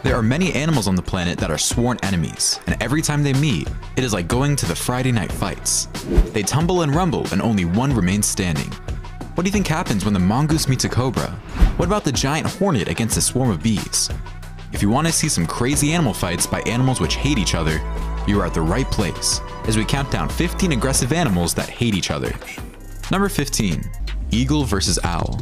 There are many animals on the planet that are sworn enemies, and every time they meet, it is like going to the Friday night fights. They tumble and rumble, and only one remains standing. What do you think happens when the mongoose meets a cobra? What about the giant hornet against a swarm of bees? If you want to see some crazy animal fights by animals which hate each other, you are at the right place, as we count down 15 aggressive animals that hate each other. Number 15. Eagle versus owl.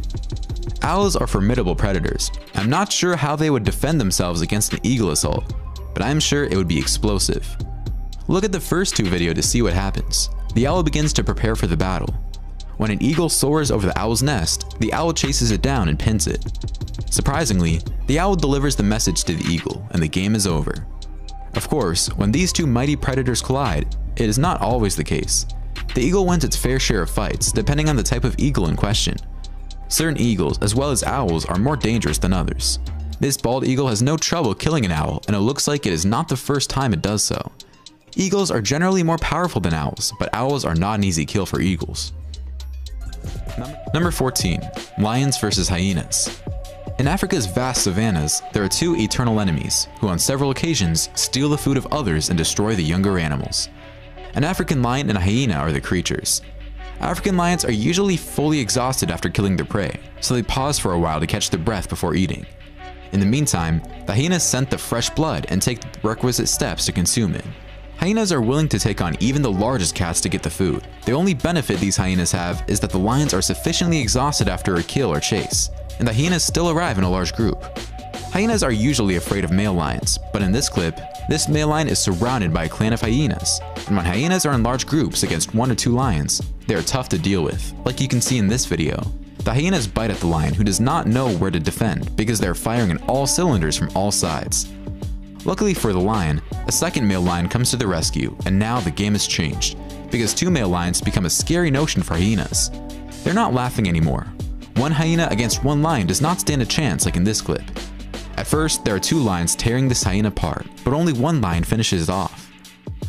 Owls are formidable predators. I'm not sure how they would defend themselves against an eagle assault, but I'm sure it would be explosive. Look at the first two videos to see what happens. The owl begins to prepare for the battle. When an eagle soars over the owl's nest, the owl chases it down and pins it. Surprisingly, the owl delivers the message to the eagle, and the game is over. Of course, when these two mighty predators collide, it is not always the case. The eagle wins its fair share of fights, depending on the type of eagle in question. Certain eagles, as well as owls, are more dangerous than others. This bald eagle has no trouble killing an owl, and it looks like it is not the first time it does so. Eagles are generally more powerful than owls, but owls are not an easy kill for eagles. Number 14. Lions versus hyenas. In Africa's vast savannas, there are two eternal enemies, who on several occasions steal the food of others and destroy the younger animals. An African lion and a hyena are the creatures. African lions are usually fully exhausted after killing their prey, so they pause for a while to catch their breath before eating. In the meantime, the hyenas scent the fresh blood and take the requisite steps to consume it. Hyenas are willing to take on even the largest cats to get the food. The only benefit these hyenas have is that the lions are sufficiently exhausted after a kill or chase, and the hyenas still arrive in a large group. Hyenas are usually afraid of male lions, but in this clip, this male lion is surrounded by a clan of hyenas, and when hyenas are in large groups against 1 or 2 lions, they are tough to deal with, like you can see in this video. The hyenas bite at the lion, who does not know where to defend because they are firing on all cylinders from all sides. Luckily for the lion, a second male lion comes to the rescue, and now the game has changed, because 2 male lions become a scary notion for hyenas. They're not laughing anymore. 1 hyena against 1 lion does not stand a chance like in this clip. At first, there are 2 lions tearing this hyena apart, but only 1 lion finishes it off.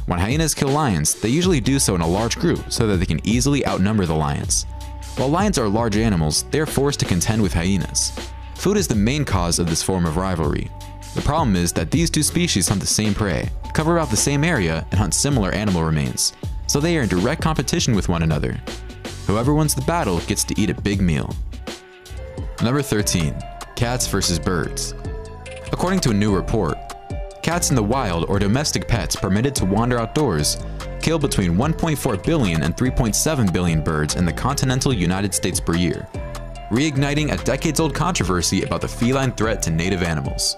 When hyenas kill lions, they usually do so in a large group so that they can easily outnumber the lions. While lions are large animals, they are forced to contend with hyenas. Food is the main cause of this form of rivalry. The problem is that these 2 species hunt the same prey, cover about the same area, and hunt similar animal remains, so they are in direct competition with one another. Whoever wins the battle gets to eat a big meal. Number 13. Cats versus birds. According to a new report, cats in the wild or domestic pets permitted to wander outdoors kill between 1.4 billion and 3.7 billion birds in the continental United States per year, reigniting a decades-old controversy about the feline threat to native animals.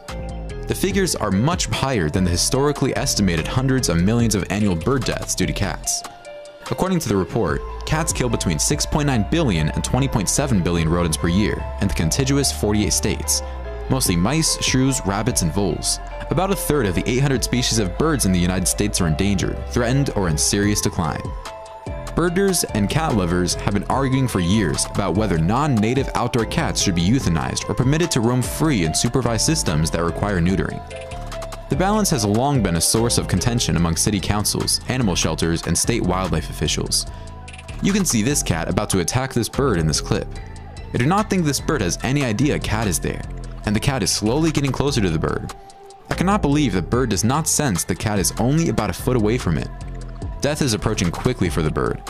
The figures are much higher than the historically estimated hundreds of millions of annual bird deaths due to cats. According to the report, cats kill between 6.9 billion and 20.7 billion rodents per year in the contiguous 48 states, mostly mice, shrews, rabbits, and voles. About a third of the 800 species of birds in the United States are endangered, threatened, or in serious decline. Birders and cat lovers have been arguing for years about whether non-native outdoor cats should be euthanized or permitted to roam free in supervised systems that require neutering. The balance has long been a source of contention among city councils, animal shelters, and state wildlife officials. You can see this cat about to attack this bird in this clip. I do not think this bird has any idea a cat is there, and the cat is slowly getting closer to the bird. I cannot believe the bird does not sense the cat is only about a foot away from it. Death is approaching quickly for the bird.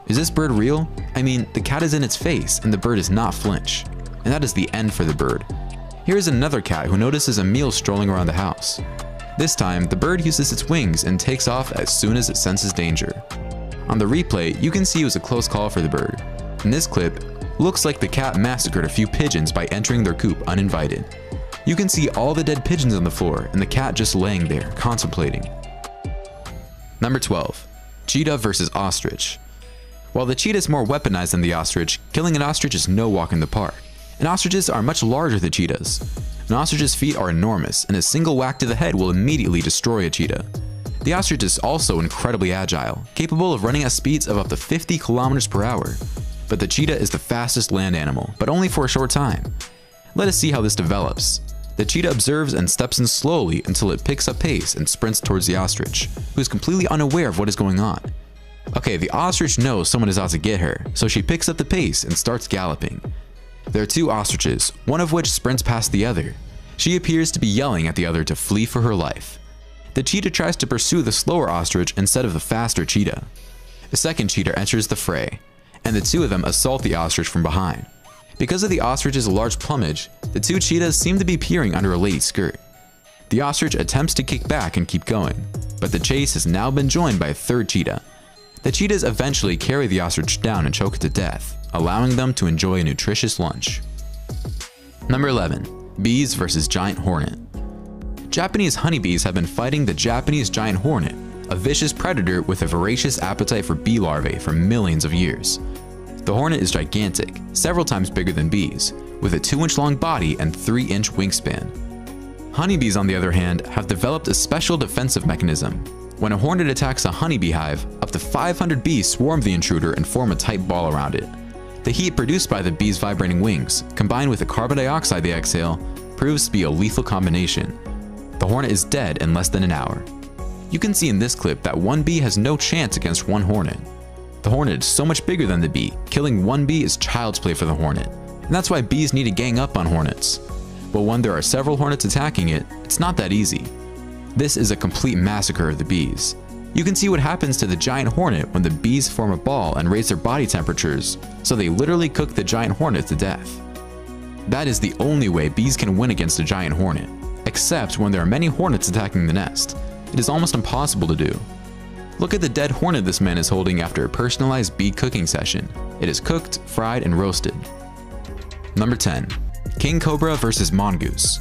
Is this bird real? I mean, the cat is in its face and the bird does not flinch. And that is the end for the bird. Here is another cat who notices a meal strolling around the house. This time, the bird uses its wings and takes off as soon as it senses danger. On the replay, you can see it was a close call for the bird. In this clip, looks like the cat massacred a few pigeons by entering their coop uninvited. You can see all the dead pigeons on the floor and the cat just laying there, contemplating. Number 12. Cheetah versus ostrich. While the cheetah is more weaponized than the ostrich, killing an ostrich is no walk in the park. And ostriches are much larger than cheetahs. An ostrich's feet are enormous, and a single whack to the head will immediately destroy a cheetah. The ostrich is also incredibly agile, capable of running at speeds of up to 50 kilometers per hour. But the cheetah is the fastest land animal, but only for a short time. Let us see how this develops. The cheetah observes and steps in slowly until it picks up pace and sprints towards the ostrich, who is completely unaware of what is going on. Okay, the ostrich knows someone is out to get her, so she picks up the pace and starts galloping. There are 2 ostriches, one of which sprints past the other. She appears to be yelling at the other to flee for her life. The cheetah tries to pursue the slower ostrich instead of the faster cheetah. A second cheetah enters the fray, and the two of them assault the ostrich from behind. Because of the ostrich's large plumage, the two cheetahs seem to be peering under a lady's skirt. The ostrich attempts to kick back and keep going, but the chase has now been joined by a third cheetah. The cheetahs eventually carry the ostrich down and choke it to death, allowing them to enjoy a nutritious lunch. Number 11. Bees versus giant hornet. Japanese honeybees have been fighting the Japanese giant hornet, a vicious predator with a voracious appetite for bee larvae for millions of years. The hornet is gigantic, several times bigger than bees, with a 2-inch long body and 3-inch wingspan. Honeybees, on the other hand, have developed a special defensive mechanism. When a hornet attacks a honeybee hive, up to 500 bees swarm the intruder and form a tight ball around it. The heat produced by the bees' vibrating wings, combined with the carbon dioxide they exhale, proves to be a lethal combination. The hornet is dead in less than an hour. You can see in this clip that one bee has no chance against one hornet. The hornet is so much bigger than the bee, killing one bee is child's play for the hornet, and that's why bees need to gang up on hornets. But when there are several hornets attacking it, it's not that easy. This is a complete massacre of the bees. You can see what happens to the giant hornet when the bees form a ball and raise their body temperatures, so they literally cook the giant hornet to death. That is the only way bees can win against a giant hornet, except when there are many hornets attacking the nest. It is almost impossible to do. Look at the dead hornet this man is holding after a personalized bee cooking session. It is cooked, fried, and roasted. Number 10. King cobra versus mongoose.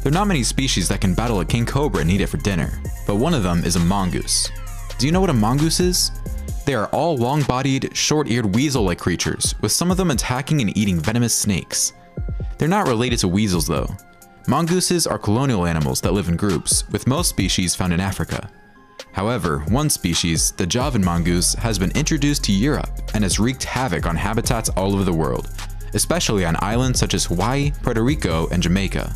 There are not many species that can battle a king cobra and eat it for dinner, but one of them is a mongoose. Do you know what a mongoose is? They are all long-bodied, short-eared weasel-like creatures, with some of them attacking and eating venomous snakes. They're not related to weasels though. Mongooses are colonial animals that live in groups, with most species found in Africa. However, one species, the Javan mongoose, has been introduced to Europe and has wreaked havoc on habitats all over the world, especially on islands such as Hawaii, Puerto Rico, and Jamaica.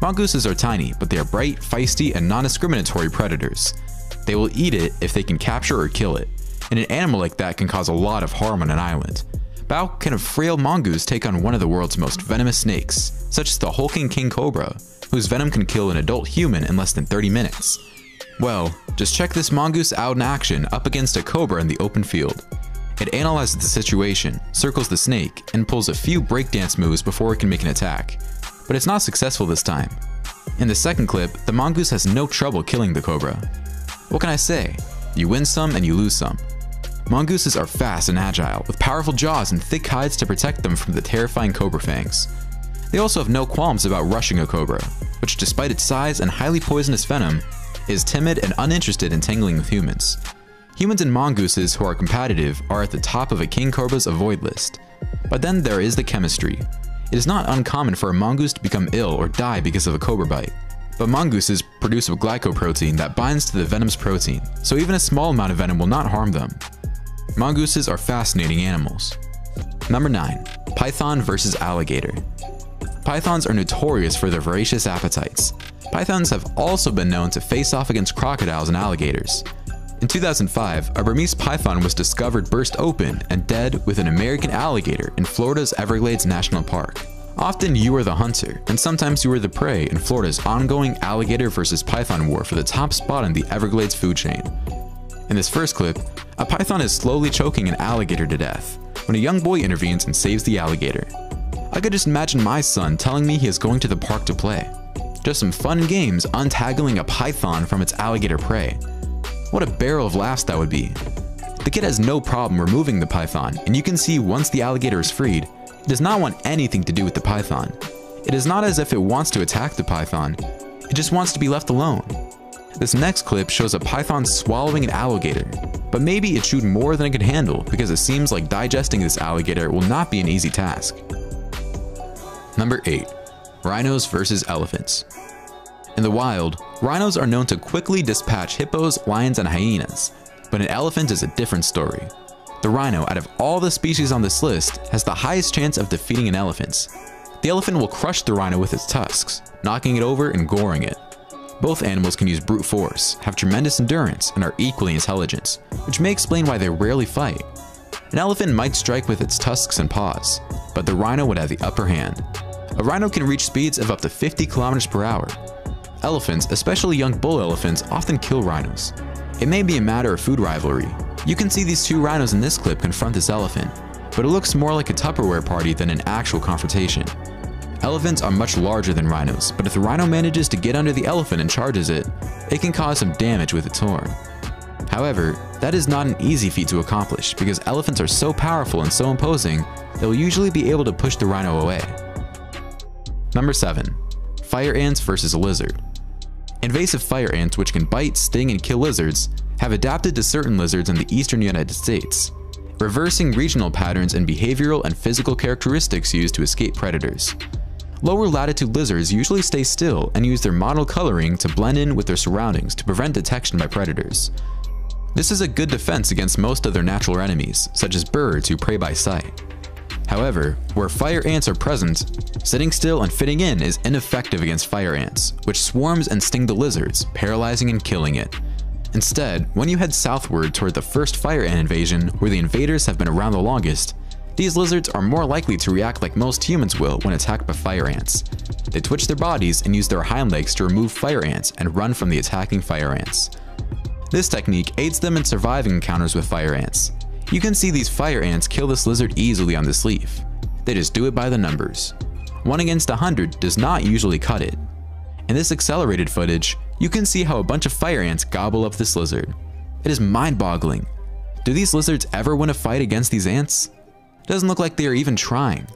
Mongooses are tiny, but they are bright, feisty, and non-discriminatory predators. They will eat it if they can capture or kill it, and an animal like that can cause a lot of harm on an island. But how can a frail mongoose take on one of the world's most venomous snakes, such as the hulking king cobra, whose venom can kill an adult human in less than 30 minutes? Well, just check this mongoose out in action up against a cobra in the open field. It analyzes the situation, circles the snake, and pulls a few breakdance moves before it can make an attack. But it's not successful this time. In the second clip, the mongoose has no trouble killing the cobra. What can I say? You win some and you lose some. Mongooses are fast and agile, with powerful jaws and thick hides to protect them from the terrifying cobra fangs. They also have no qualms about rushing a cobra, which despite its size and highly poisonous venom, is timid and uninterested in tangling with humans. Humans and mongooses who are competitive are at the top of a king cobra's avoid list. But then there is the chemistry. It is not uncommon for a mongoose to become ill or die because of a cobra bite. But mongooses produce a glycoprotein that binds to the venom's protein, so even a small amount of venom will not harm them. Mongooses are fascinating animals. Number 9. Python versus alligator. Pythons are notorious for their voracious appetites. Pythons have also been known to face off against crocodiles and alligators. In 2005, a Burmese python was discovered burst open and dead with an American alligator in Florida's Everglades National Park. Often you are the hunter, and sometimes you are the prey in Florida's ongoing alligator versus python war for the top spot in the Everglades food chain. In this first clip, a python is slowly choking an alligator to death when a young boy intervenes and saves the alligator. I could just imagine my son telling me he is going to the park to play. Just some fun and games untangling a python from its alligator prey. What a barrel of laughs that would be. The kid has no problem removing the python, and you can see once the alligator is freed, it does not want anything to do with the python. It is not as if it wants to attack the python, it just wants to be left alone. This next clip shows a python swallowing an alligator, but maybe it chewed more than it could handle because it seems like digesting this alligator will not be an easy task. Number 8. Rhinos versus elephants. In the wild, rhinos are known to quickly dispatch hippos, lions, and hyenas, but an elephant is a different story. The rhino, out of all the species on this list, has the highest chance of defeating an elephant. The elephant will crush the rhino with its tusks, knocking it over and goring it. Both animals can use brute force, have tremendous endurance, and are equally intelligent, which may explain why they rarely fight. An elephant might strike with its tusks and paws, but the rhino would have the upper hand. A rhino can reach speeds of up to 50 kilometers per hour. Elephants, especially young bull elephants, often kill rhinos. It may be a matter of food rivalry. You can see these two rhinos in this clip confront this elephant, but it looks more like a Tupperware party than an actual confrontation. Elephants are much larger than rhinos, but if the rhino manages to get under the elephant and charges it, it can cause some damage with its horn. However, that is not an easy feat to accomplish because elephants are so powerful and so imposing, they'll usually be able to push the rhino away. Number 7. Fire ants versus a lizard. Invasive fire ants, which can bite, sting, and kill lizards, have adapted to certain lizards in the eastern United States, reversing regional patterns in behavioral and physical characteristics used to escape predators. Lower latitude lizards usually stay still and use their mottled coloring to blend in with their surroundings to prevent detection by predators. This is a good defense against most of their natural enemies, such as birds who prey by sight. However, where fire ants are present, sitting still and fitting in is ineffective against fire ants, which swarms and sting the lizards, paralyzing and killing it. Instead, when you head southward toward the first fire ant invasion, where the invaders have been around the longest, these lizards are more likely to react like most humans will when attacked by fire ants. They twitch their bodies and use their hind legs to remove fire ants and run from the attacking fire ants. This technique aids them in surviving encounters with fire ants. You can see these fire ants kill this lizard easily on this leaf. They just do it by the numbers. 1 against 100 does not usually cut it. In this accelerated footage, you can see how a bunch of fire ants gobble up this lizard. It is mind-boggling. Do these lizards ever win a fight against these ants? It doesn't look like they are even trying.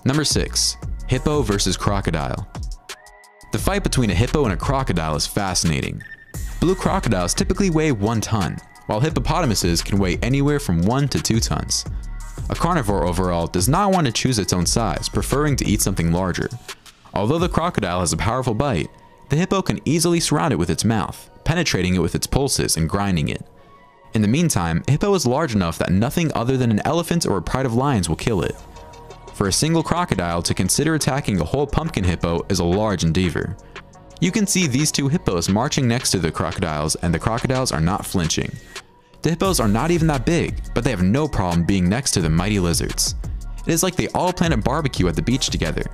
Number 6. Hippo versus crocodile. The fight between a hippo and a crocodile is fascinating. Blue crocodiles typically weigh 1 ton, while hippopotamuses can weigh anywhere from 1 to 2 tons. A carnivore overall does not want to choose its own size, preferring to eat something larger. Although the crocodile has a powerful bite, the hippo can easily surround it with its mouth, penetrating it with its pulses and grinding it. In the meantime, a hippo is large enough that nothing other than an elephant or a pride of lions will kill it. For a single crocodile to consider attacking a whole pumpkin hippo is a large endeavor. You can see these two hippos marching next to the crocodiles, and the crocodiles are not flinching. The hippos are not even that big, but they have no problem being next to the mighty lizards. It is like they all plan a barbecue at the beach together.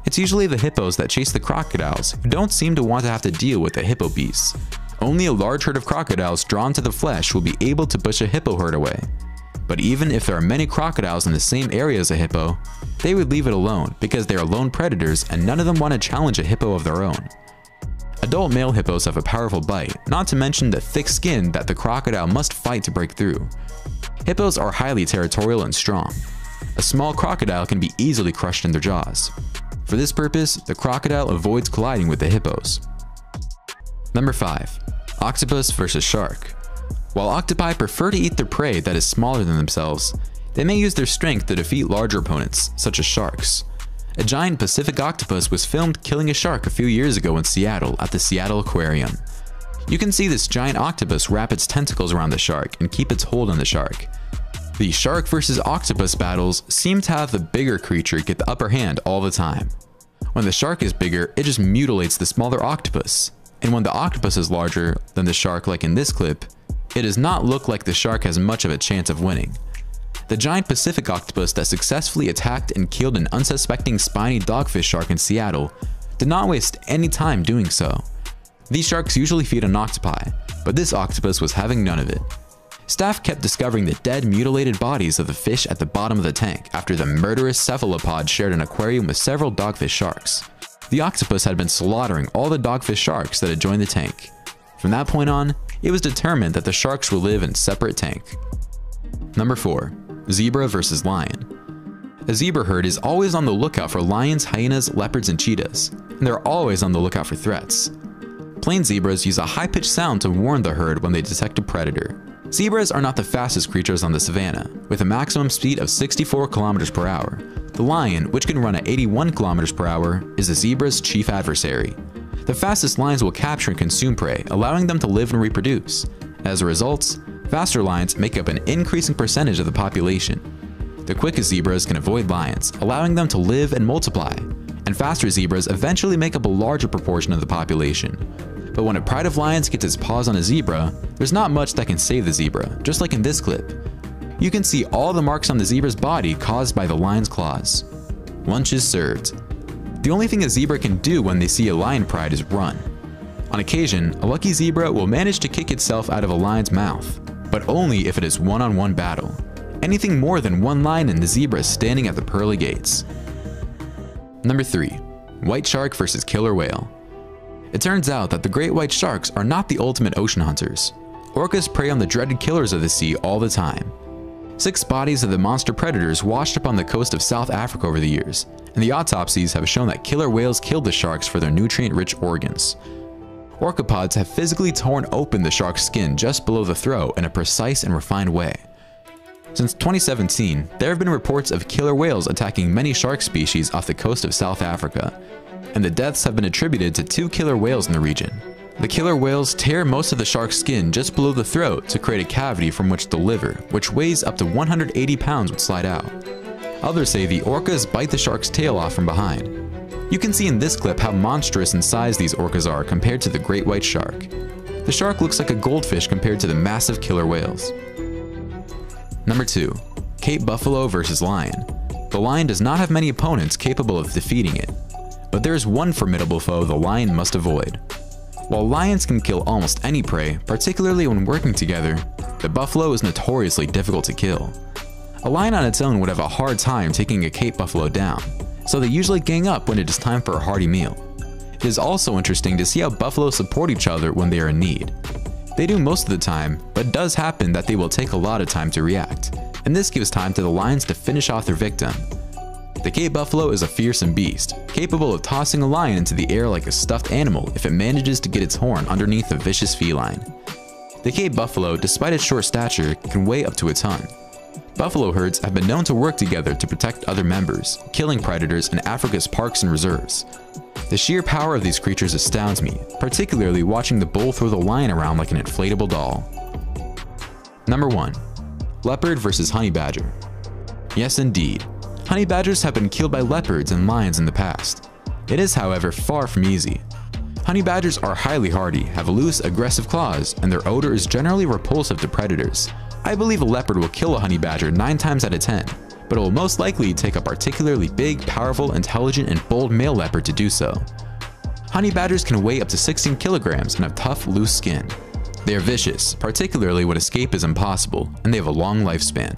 It's usually the hippos that chase the crocodiles who don't seem to want to have to deal with the hippo beasts. Only a large herd of crocodiles drawn to the flesh will be able to push a hippo herd away. But even if there are many crocodiles in the same area as a hippo, they would leave it alone because they are lone predators and none of them want to challenge a hippo of their own. Adult male hippos have a powerful bite, not to mention the thick skin that the crocodile must fight to break through. Hippos are highly territorial and strong. A small crocodile can be easily crushed in their jaws. For this purpose, the crocodile avoids colliding with the hippos. Number 5. Octopus versus shark. While octopi prefer to eat their prey that is smaller than themselves, they may use their strength to defeat larger opponents, such as sharks. A giant Pacific octopus was filmed killing a shark a few years ago in Seattle at the Seattle Aquarium. You can see this giant octopus wrap its tentacles around the shark and keep its hold on the shark. The shark versus octopus battles seem to have the bigger creature get the upper hand all the time. When the shark is bigger, it just mutilates the smaller octopus. And when the octopus is larger than the shark, like in this clip, it does not look like the shark has much of a chance of winning. The giant Pacific octopus that successfully attacked and killed an unsuspecting spiny dogfish shark in Seattle did not waste any time doing so. These sharks usually feed on octopi, but this octopus was having none of it. Staff kept discovering the dead, mutilated bodies of the fish at the bottom of the tank after the murderous cephalopod shared an aquarium with several dogfish sharks. The octopus had been slaughtering all the dogfish sharks that had joined the tank. From that point on, it was determined that the sharks will live in a separate tank. Number 4. Zebra versus lion. A zebra herd is always on the lookout for lions, hyenas, leopards, and cheetahs, and they're always on the lookout for threats. Plain zebras use a high-pitched sound to warn the herd when they detect a predator. Zebras are not the fastest creatures on the savanna, with a maximum speed of 64 kilometers per hour. The lion, which can run at 81 kilometers per hour, is the zebra's chief adversary. The fastest lions will capture and consume prey, allowing them to live and reproduce. As a result, faster lions make up an increasing percentage of the population. The quickest zebras can avoid lions, allowing them to live and multiply, and faster zebras eventually make up a larger proportion of the population. But when a pride of lions gets its paws on a zebra, there's not much that can save the zebra, just like in this clip. You can see all the marks on the zebra's body caused by the lion's claws. lunch is served. The only thing a zebra can do when they see a lion pride is run. On occasion, a lucky zebra will manage to kick itself out of a lion's mouth, but only if it is one-on-one battle. Anything more than one lion and the zebra standing at the pearly gates. Number 3. White shark versus killer whale. It turns out that the great white sharks are not the ultimate ocean hunters. Orcas prey on the dreaded killers of the sea all the time. 6 bodies of the monster predators washed up on the coast of South Africa over the years, and the autopsies have shown that killer whales killed the sharks for their nutrient-rich organs. Orcapods have physically torn open the shark's skin just below the throat in a precise and refined way. Since 2017, there have been reports of killer whales attacking many shark species off the coast of South Africa, and the deaths have been attributed to 2 killer whales in the region. The killer whales tear most of the shark's skin just below the throat to create a cavity from which the liver, which weighs up to 180 pounds, would slide out. Others say the orcas bite the shark's tail off from behind. You can see in this clip how monstrous in size these orcas are compared to the great white shark. The shark looks like a goldfish compared to the massive killer whales. Number 2. Cape buffalo versus lion. The lion does not have many opponents capable of defeating it, but there is one formidable foe the lion must avoid. While lions can kill almost any prey, particularly when working together, the buffalo is notoriously difficult to kill. A lion on its own would have a hard time taking a Cape buffalo down, so they usually gang up when it is time for a hearty meal. It is also interesting to see how buffalo support each other when they are in need. They do most of the time, but it does happen that they will take a lot of time to react, and this gives time to the lions to finish off their victim. The Cape buffalo is a fearsome beast, capable of tossing a lion into the air like a stuffed animal if it manages to get its horn underneath a vicious feline. The Cape buffalo, despite its short stature, can weigh up to a ton. Buffalo herds have been known to work together to protect other members, killing predators in Africa's parks and reserves. The sheer power of these creatures astounds me, particularly watching the bull throw the lion around like an inflatable doll. Number 1. Leopard versus honey badger. Yes indeed. Honey badgers have been killed by leopards and lions in the past. It is, however, far from easy. Honey badgers are highly hardy, have loose, aggressive claws, and their odor is generally repulsive to predators. I believe a leopard will kill a honey badger 9 times out of 10, but it will most likely take a particularly big, powerful, intelligent, and bold male leopard to do so. Honey badgers can weigh up to 16 kilograms and have tough, loose skin. They are vicious, particularly when escape is impossible, and they have a long lifespan.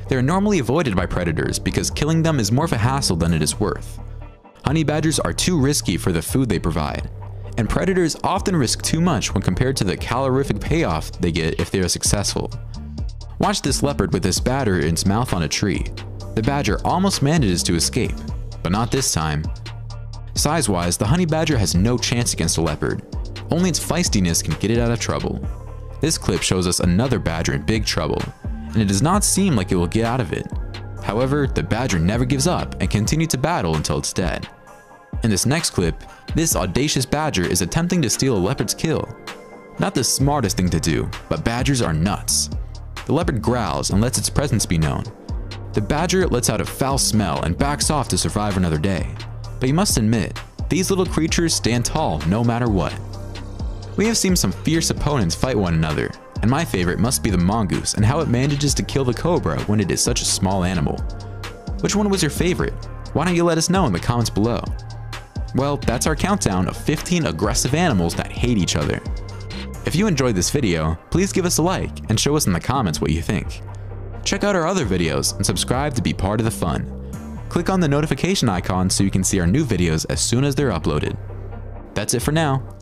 They are normally avoided by predators because killing them is more of a hassle than it is worth. Honey badgers are too risky for the food they provide, and predators often risk too much when compared to the calorific payoff they get if they are successful. Watch this leopard with this badger in its mouth on a tree. The badger almost manages to escape, but not this time. Size-wise, the honey badger has no chance against a leopard. Only its feistiness can get it out of trouble. This clip shows us another badger in big trouble, and it does not seem like it will get out of it. However, the badger never gives up and continues to battle until it's dead. In this next clip, this audacious badger is attempting to steal a leopard's kill. Not the smartest thing to do, but badgers are nuts. The leopard growls and lets its presence be known. The badger lets out a foul smell and backs off to survive another day. But you must admit, these little creatures stand tall no matter what. We have seen some fierce opponents fight one another, and my favorite must be the mongoose and how it manages to kill the cobra when it is such a small animal. Which one was your favorite? Why don't you let us know in the comments below? Well, that's our countdown of 15 aggressive animals that hate each other. If you enjoyed this video, please give us a like and show us in the comments what you think. Check out our other videos and subscribe to be part of the fun. Click on the notification icon so you can see our new videos as soon as they're uploaded. That's it for now.